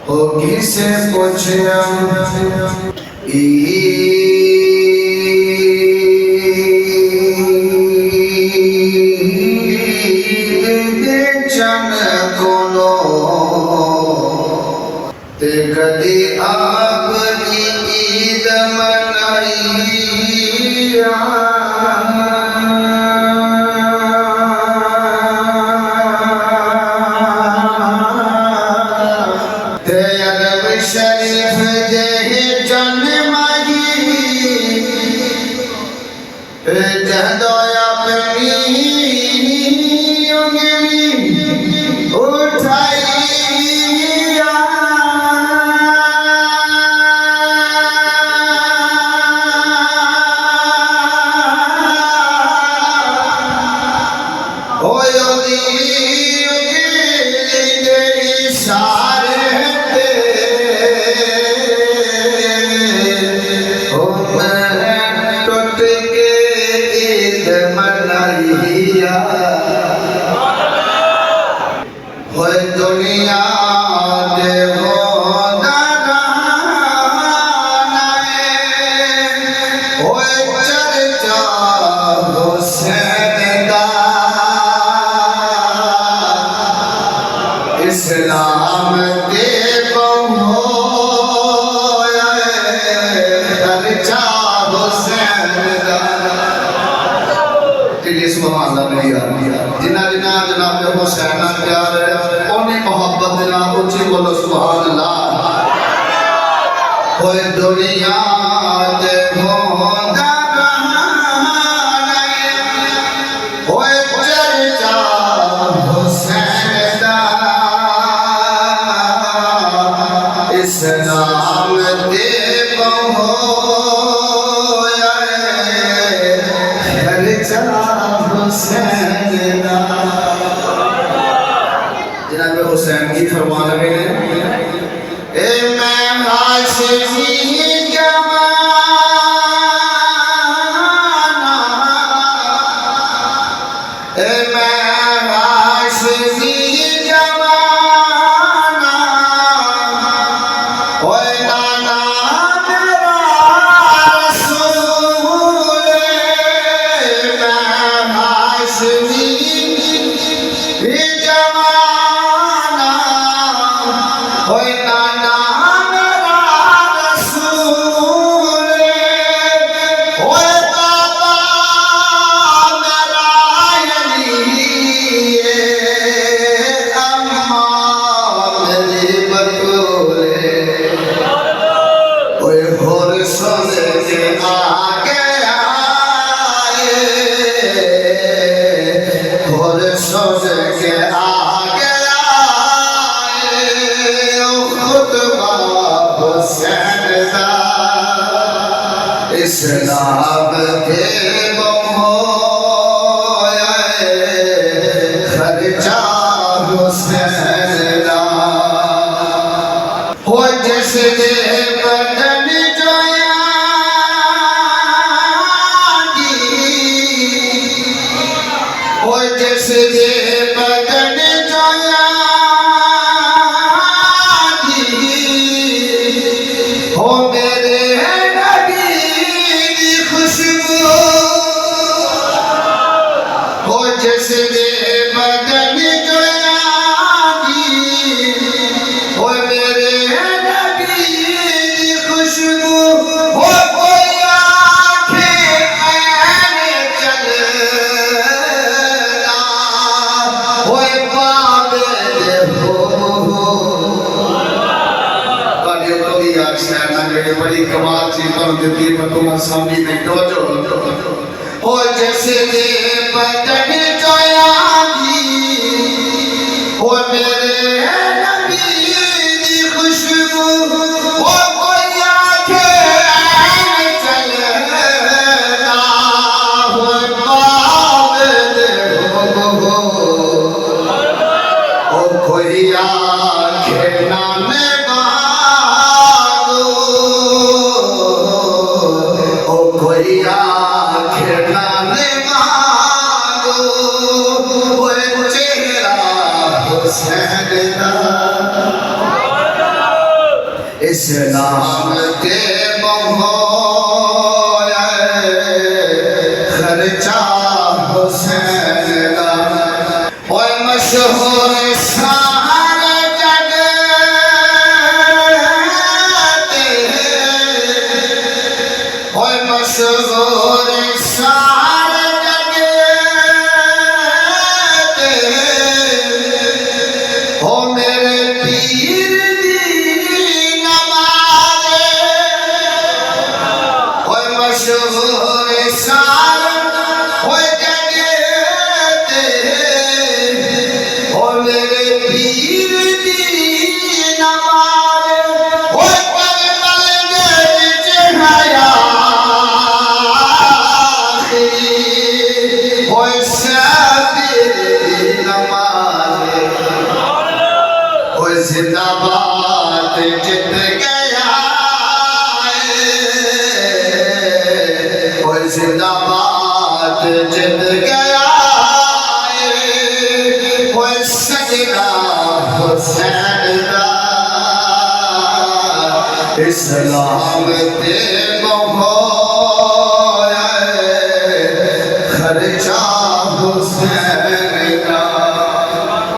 हो किसे पूछया चन कोनो ते कदी आपनी ईद मनाइया ते अदब शरीफ जे चन माही जहदोया अपनी दुनिया देखो चर्चा हुसैन दा इस्लाम दे चर्चा हुसैन दा जिन्ना जिन्ना जनाब हुसैन प्यार है उन्हें मोहब्बत ना उच्ची बोलो सुभान अल्लाह। होए दुनिया दे होए चर्चा हुसैन दा इस्लाम दे जनाब हुसैन की फरमा लगे ए मैं हाशिमी जमाना ए मैं हाशिमी जमाना ओए नाना मेरा रसूल मैं हाशिमी होए नाना मेरा रसूल होए बाबा मेरा अली अम्मा मेरी बतूल होए भोर सोने के आगे आए भोर सोने के आगे इस्लाम के खर्चा हुसैन दा हो जैसे बदन जोयागी हो जैसे बदन जोयागी हो मेरे जैसे बदन जोयागी हो मेरे नबी की खुशबू हो कोई आँखें ऐन चलना हो पावे हो बड़ी कमाल चीज कर देती है तुम सामने देखो जो हो जैसे बदन जोयागी हो मेरे नबी की खुशबू हो कोई आँखें ऐन चलना हो पावे हो कोई आँखें ना कोई आँखें ना मांगो इस्लाम के मोया खर्चा हुसैन दा ओए मशहूर सारे जग ते ओए मशहूर सारे जग ते ओ मेरे पीर दी नमाज़ ओए मशहूर सारे ओए जग ते ओ मेरे पीर दी नमाज़ ओए करबल दे विच हयात ओए साबिर दी नमाज़ ओए जिंदाबाद जित गया ओए जिंदाबाद जित गया ओए सजना हुसैन दा इस्लाम ते मोहब्बत